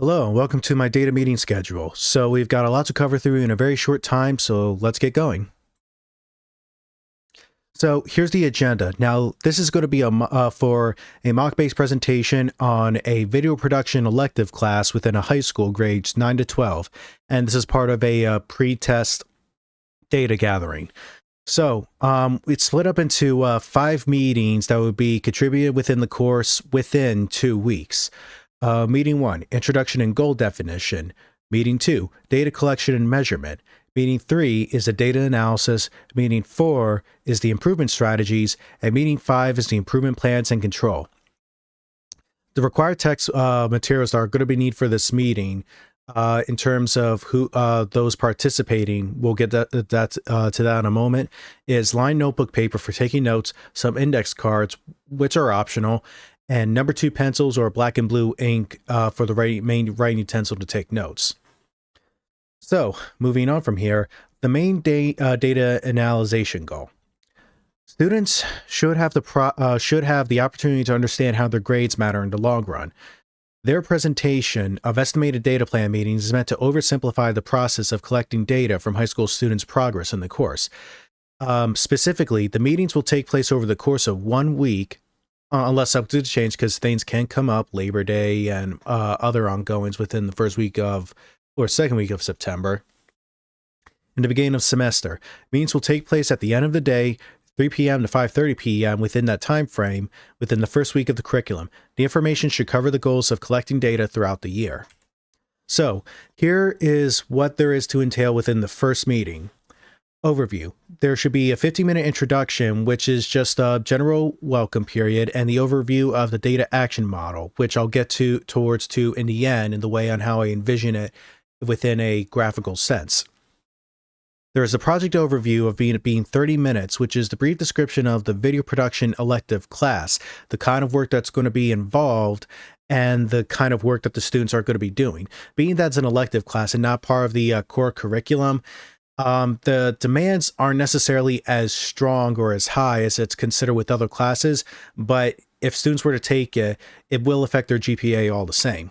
Hello, and welcome to my data meeting schedule. So we've got a lot to cover through in a very short time, so let's get going. So here's the agenda. Now, this is going to be for a mock-based presentation on a video production elective class within a high school, grades 9 to 12. And this is part of a pre-test data gathering. So it's split up into 5 meetings that would be contributed within the course within 2 weeks. Meeting 1, Introduction and Goal Definition. Meeting 2, Data Collection and Measurement. Meeting 3 is the Data Analysis. Meeting 4 is the Improvement Strategies. And Meeting 5 is the Improvement Plans and Control. The required text materials that are going to be needed for this meeting, in terms of who those participating, we'll get to that in a moment, is lined notebook paper for taking notes, some index cards, which are optional, and number 2 pencils or black and blue ink for the main writing utensil to take notes. So, moving on from here, the main data analyzation goal. Students should have the opportunity to understand how their grades matter in the long run. Their presentation of estimated data plan meetings is meant to oversimplify the process of collecting data from high school students' progress in the course. Specifically, the meetings will take place over the course of 1 week, unless subject to change, because things can come up, Labor Day and other ongoings within the first week of or second week of September. In the beginning of semester, meetings will take place at the end of the day, 3 p.m. to 5:30 p.m. within that time frame, within the first week of the curriculum. The information should cover the goals of collecting data throughout the year. So, here is what there is to entail within the first meeting. Overview. There should be a 15-minute introduction, which is just a general welcome period, and the overview of the data action model, which I'll get towards in the end in the way on how I envision it within a graphical sense. There is a project overview of being 30 minutes, which is the brief description of the video production elective class, the kind of work that's going to be involved, and the kind of work that the students are going to be doing. Being that's an elective class and not part of the core curriculum, the demands aren't necessarily as strong or as high as it's considered with other classes, but if students were to take it, it will affect their GPA all the same.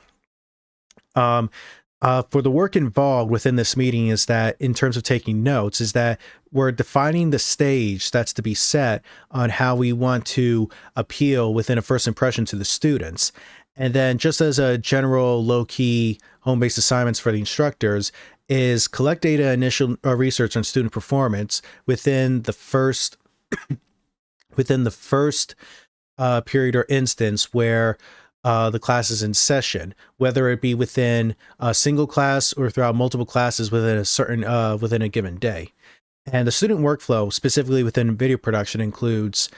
For the work involved within this meeting is that, in terms of taking notes, is that we're defining the stage that's to be set on how we want to appeal within a first impression to the students. And then, just as a general low-key home-based assignments for the instructors, is collect data initial research on student performance within the first period or instance where the class is in session, whether it be within a single class or throughout multiple classes within a given day. And the student workflow, specifically within video production, includes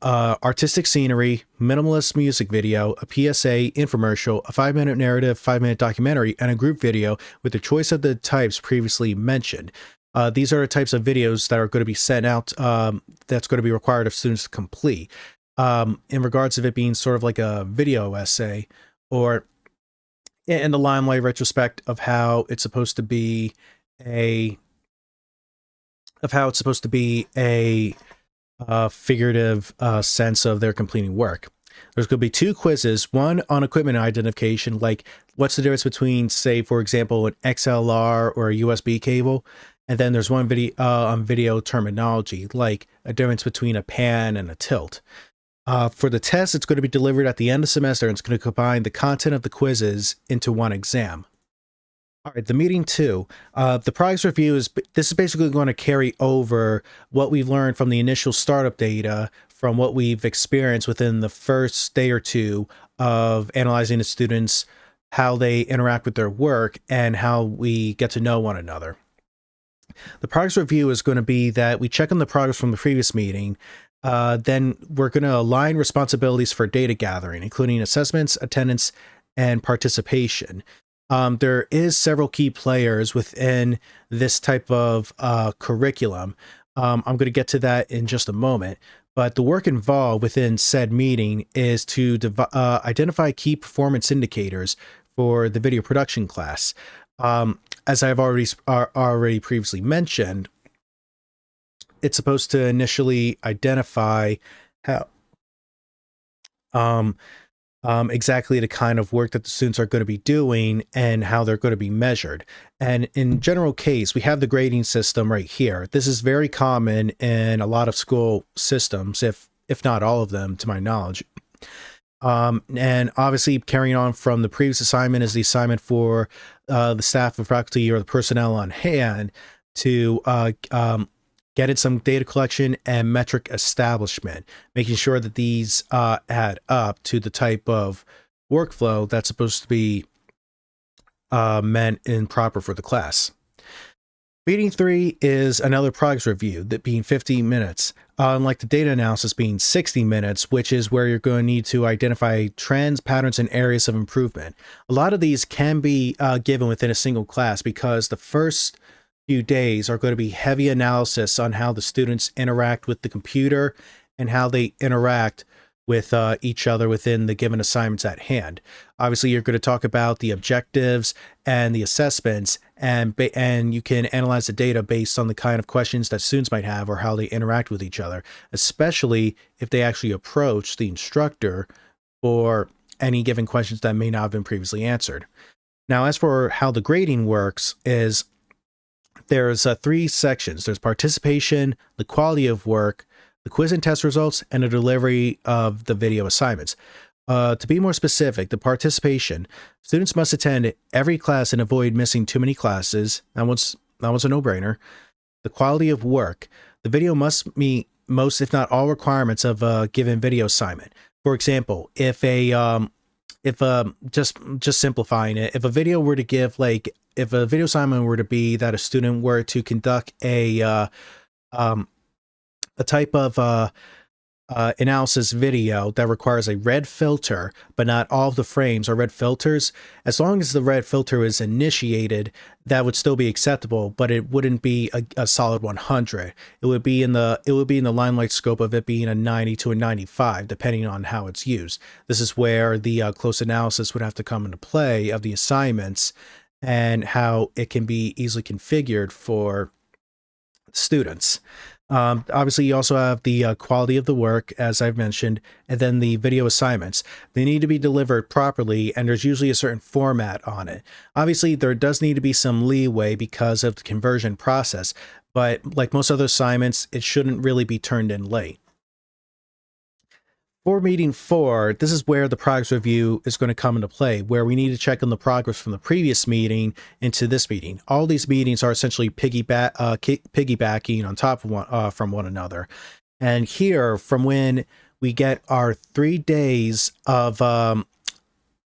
artistic scenery, minimalist music video, a PSA, infomercial, a 5-minute narrative, 5-minute documentary, and a group video with the choice of the types previously mentioned. These are the types of videos that are going to be sent out, that's going to be required of students to complete. In regards of it being sort of like a video essay, or in the limelight retrospect of how it's supposed to be a figurative sense of their completing work. There's going to be 2 quizzes, one on equipment identification, like what's the difference between, say, for example, an XLR or a USB cable, and then there's one video on video terminology, like a difference between a pan and a tilt. For the test, it's going to be delivered at the end of the semester, and it's going to combine the content of the quizzes into one exam. All right, the meeting 2. The progress review is basically going to carry over what we've learned from the initial startup data, from what we've experienced within the first day or 2 of analyzing the students, how they interact with their work, and how we get to know one another. The progress review is going to be that we check on the progress from the previous meeting. Then we're going to align responsibilities for data gathering, including assessments, attendance, and participation. There is several key players within this type of curriculum. I'm going to get to that in just a moment. But the work involved within said meeting is to identify key performance indicators for the video production class. As I've already previously mentioned, it's supposed to initially identify how exactly the kind of work that the students are going to be doing and how they're going to be measured. And in general case, we have the grading system right here. This is very common in a lot of school systems, if not all of them, to my knowledge. And obviously, carrying on from the previous assignment is the assignment for the staff and faculty or the personnel on hand to get in some data collection and metric establishment, making sure that these add up to the type of workflow that's supposed to be meant and proper for the class. Meeting 3 is another progress review, that being 15 minutes, unlike the data analysis being 60 minutes, which is where you're going to need to identify trends, patterns, and areas of improvement. A lot of these can be given within a single class because the first few days are going to be heavy analysis on how the students interact with the computer and how they interact with each other within the given assignments at hand. Obviously, you're going to talk about the objectives and the assessments, and you can analyze the data based on the kind of questions that students might have or how they interact with each other, especially if they actually approach the instructor for any given questions that may not have been previously answered. Now, as for how the grading works is there's 3 sections. There's participation, the quality of work, the quiz and test results, and the delivery of the video assignments. To be more specific, the participation, students must attend every class and avoid missing too many classes. That one's a no-brainer. The quality of work, the video must meet most, if not all, requirements of a given video assignment. For example, if just simplifying it, if a video were to give if a video assignment were to be that a student were to conduct a type of analysis video that requires a red filter, but not all of the frames are red filters, as long as the red filter is initiated, that would still be acceptable, but it wouldn't be a solid 100. It would be in the limelight scope of it being a 90 to a 95, depending on how it's used. This is where the close analysis would have to come into play of the assignments and how it can be easily configured for students. Obviously, you also have the quality of the work, as I've mentioned, and then the video assignments. They need to be delivered properly, and there's usually a certain format on it. Obviously, there does need to be some leeway because of the conversion process, but like most other assignments, it shouldn't really be turned in late. For meeting 4, this is where the progress review is going to come into play, where we need to check on the progress from the previous meeting into this meeting. All these meetings are essentially piggybacking on top of from one another. And here, from when we get our 3 days of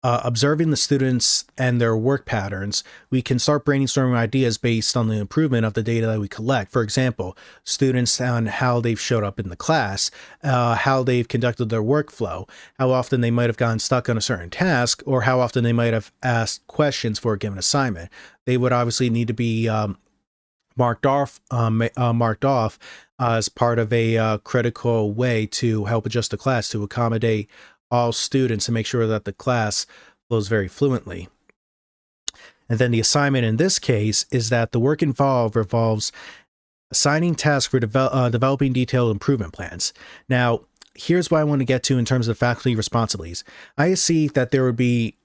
observing the students and their work patterns, we can start brainstorming ideas based on the improvement of the data that we collect. For example, students on how they've showed up in the class, how they've conducted their workflow, how often they might have gotten stuck on a certain task, or how often they might have asked questions for a given assignment. They would obviously need to be marked off as part of a critical way to help adjust the class to accommodate all students and make sure that the class flows very fluently. And then the assignment in this case is that the work involved revolves assigning tasks for developing detailed improvement plans. Now, here's what I want to get to in terms of faculty responsibilities. I see that there would be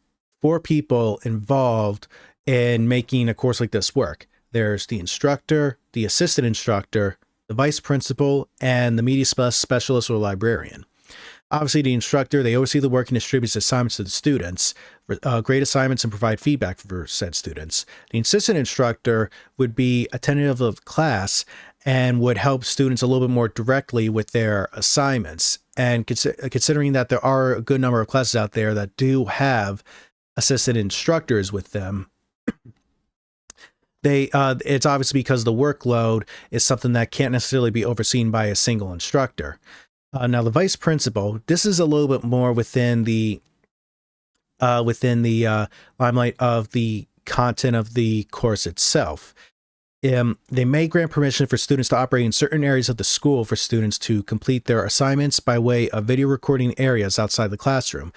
4 people involved in making a course like this work. There's the instructor, the assistant instructor, the vice principal, and the media specialist or librarian. Obviously, the instructor, they oversee the work and distributes assignments to the students, grade assignments, and provide feedback for said students. The assistant instructor would be attentive of the class and would help students a little bit more directly with their assignments. And considering that there are a good number of classes out there that do have assistant instructors with them, it's obviously because the workload is something that can't necessarily be overseen by a single instructor. Now, the vice principal, this is a little bit more within the limelight of the content of the course itself. They may grant permission for students to operate in certain areas of the school for students to complete their assignments by way of video recording areas outside the classroom.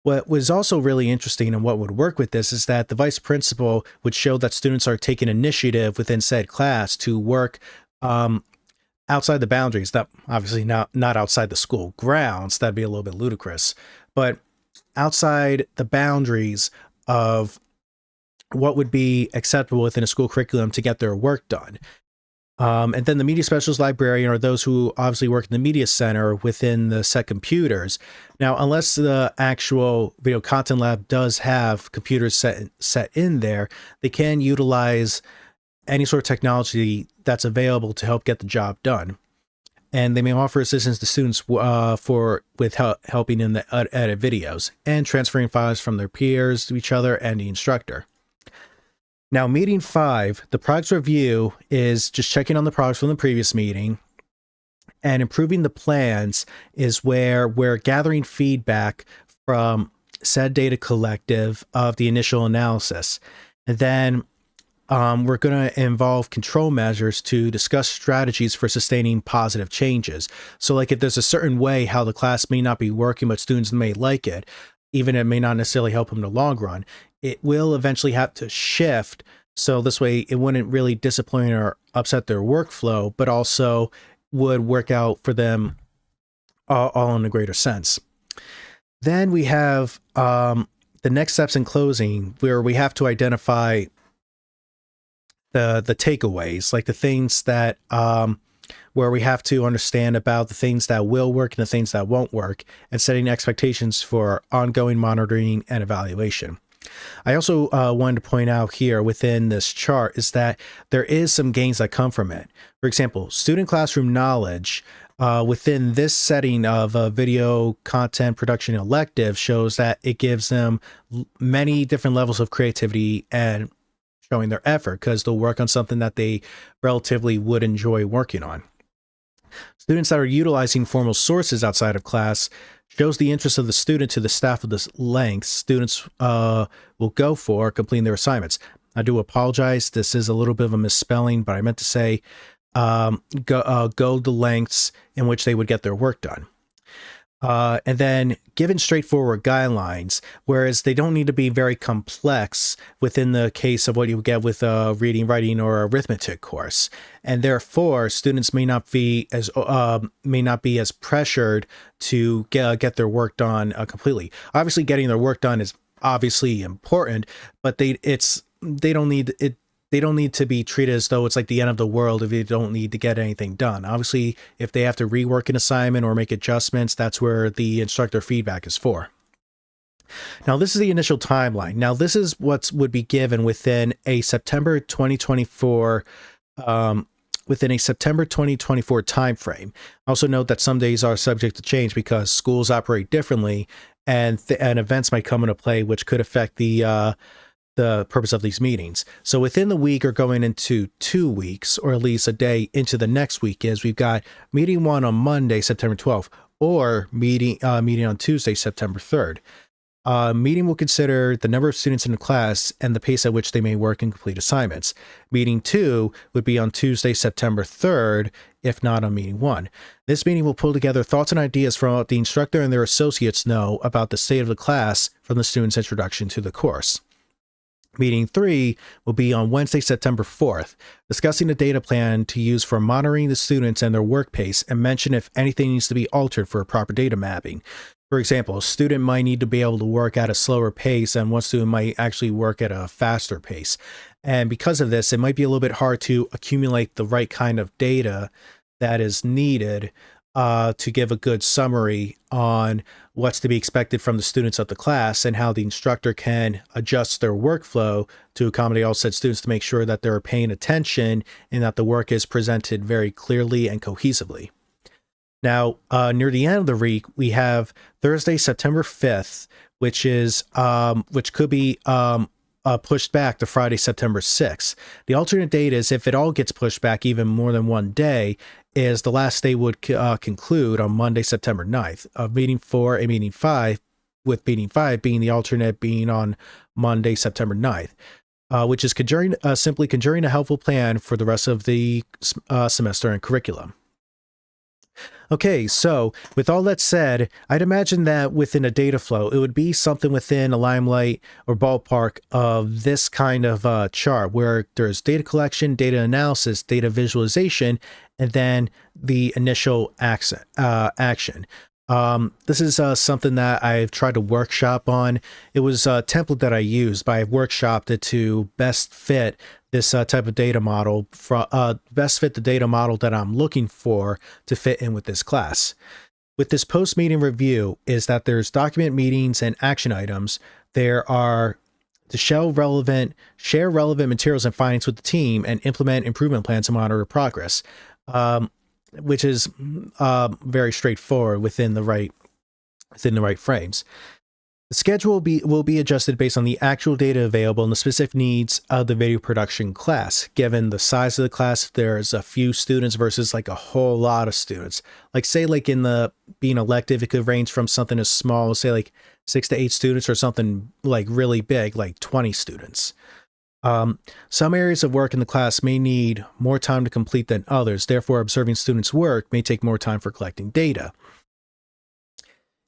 What was also really interesting and what would work with this is that the vice principal would show that students are taking initiative within said class to work outside the boundaries, that obviously not outside the school grounds. That'd be a little bit ludicrous, but outside the boundaries of what would be acceptable within a school curriculum to get their work done. And then the media specialist librarian are those who obviously work in the media center within the set computers. Now, unless the actual video content lab does have computers set in there, they can utilize any sort of technology that's available to help get the job done. And they may offer assistance to students helping in the edit videos and transferring files from their peers to each other and the instructor. Now, meeting 5, the products review is just checking on the products from the previous meeting, and improving the plans is where we're gathering feedback from said data collective of the initial analysis. And then we're going to involve control measures to discuss strategies for sustaining positive changes. So like if there's a certain way how the class may not be working, but students may like it, even it may not necessarily help them in the long run, it will eventually have to shift. So this way it wouldn't really disappoint or upset their workflow, but also would work out for them all in a greater sense. Then we have the next steps in closing, where we have to identify the takeaways, like the things that where we have to understand about the things that will work and the things that won't work, and setting expectations for ongoing monitoring and evaluation. I also wanted to point out here within this chart is that there is some gains that come from it. For example, student classroom knowledge within this setting of a video content production elective shows that it gives them many different levels of creativity and showing their effort, because they'll work on something that they relatively would enjoy working on. Students that are utilizing formal sources outside of class shows the interest of the student to the staff of the lengths students will go for completing their assignments. I do apologize. This is a little bit of a misspelling, but I meant to say go the lengths in which they would get their work done. And then given straightforward guidelines, whereas they don't need to be very complex within the case of what you would get with a reading, writing, or arithmetic course. And therefore, students may not be as pressured to get their work done completely. Obviously, getting their work done is obviously important, but they don't need to be treated as though it's like the end of the world if they don't need to get anything done. Obviously, if they have to rework an assignment or make adjustments, that's where the instructor feedback is for. Now, this is the initial timeline. Now, this is what would be given within a September 2024 timeframe. Also note that some days are subject to change because schools operate differently, and events might come into play which could affect the purpose of these meetings. So within the week or going into 2 weeks, or at least a day into the next week, is we've got meeting 1 on Monday, September 12th, or meeting on Tuesday, September 3rd. Meeting will consider the number of students in the class and the pace at which they may work and complete assignments. Meeting 2 would be on Tuesday, September 3rd, if not on meeting 1. This meeting will pull together thoughts and ideas from what the instructor and their associates know about the state of the class from the student's introduction to the course. Meeting 3 will be on Wednesday, September 4th, discussing the data plan to use for monitoring the students and their work pace, and mention if anything needs to be altered for a proper data mapping. For example, a student might need to be able to work at a slower pace, and one student might actually work at a faster pace. And because of this, it might be a little bit hard to accumulate the right kind of data that is needed to give a good summary on what's to be expected from the students of the class, and how the instructor can adjust their workflow to accommodate all said students to make sure that they're paying attention and that the work is presented very clearly and cohesively. Now, near the end of the week, we have Thursday, September 5th, which could be pushed back to Friday, September 6th. The alternate date is, if it all gets pushed back even more than one day, is the last day would conclude on Monday, September 9th, of meeting 4 and meeting 5, with meeting 5 being the alternate being on Monday, September 9th, which is simply conjuring a helpful plan for the rest of the semester and curriculum. Okay, so with all that said, I'd imagine that within a data flow, it would be something within a limelight or ballpark of this kind of chart, where there's data collection, data analysis, data visualization, and then the initial action. This is something that I've tried to workshop on. It was a template that I used, but I've workshopped it to best fit this type of data model, best fit the data model that I'm looking for to fit in with this class. With this post-meeting review is that there's document meetings and action items. There are to share relevant materials and findings with the team and implement improvement plans to monitor progress, which is very straightforward within the right frames. The schedule will be adjusted based on the actual data available and the specific needs of the video production class. Given the size of the class, if there's a few students versus like a whole lot of students, like say like in the being elective, it could range from something as small as say like 6 to 8 students or something like really big, like 20 students. Some areas of work in the class may need more time to complete than others. Therefore, observing students' work may take more time for collecting data.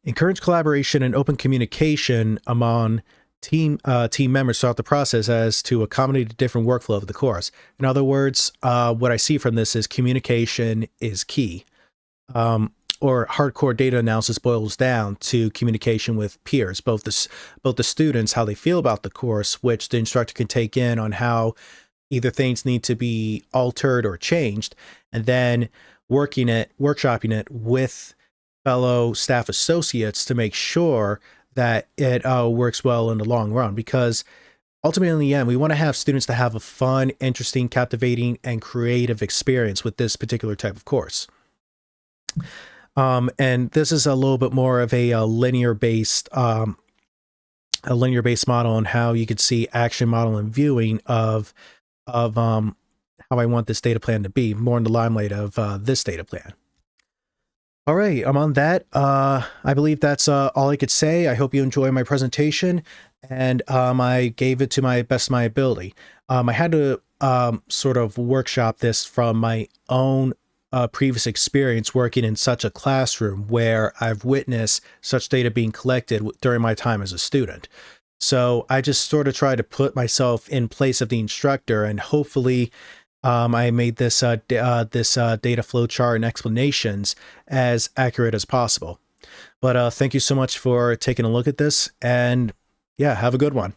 Encourage collaboration and open communication among team members throughout the process as to accommodate the different workflow of the course. In other words, what I see from this is communication is key. Or hardcore data analysis boils down to communication with peers, both the students, how they feel about the course, which the instructor can take in on how either things need to be altered or changed, and then workshopping it with fellow staff associates to make sure that it works well in the long run. Because ultimately, in the end, we want to have students to have a fun, interesting, captivating, and creative experience with this particular type of course. And this is a little bit more of a linear based model on how you could see action, model, and viewing of how I want this data plan to be, more in the limelight of this data plan. All right, I'm on that. I believe that's all I could say. I hope you enjoy my presentation, and I gave it to my best of my ability. I had to sort of workshop this from my own previous experience working in such a classroom where I've witnessed such data being collected during my time as a student. So I just sort of try to put myself in place of the instructor, and hopefully I made this data flow chart and explanations as accurate as possible. But thank you so much for taking a look at this, and yeah, have a good one.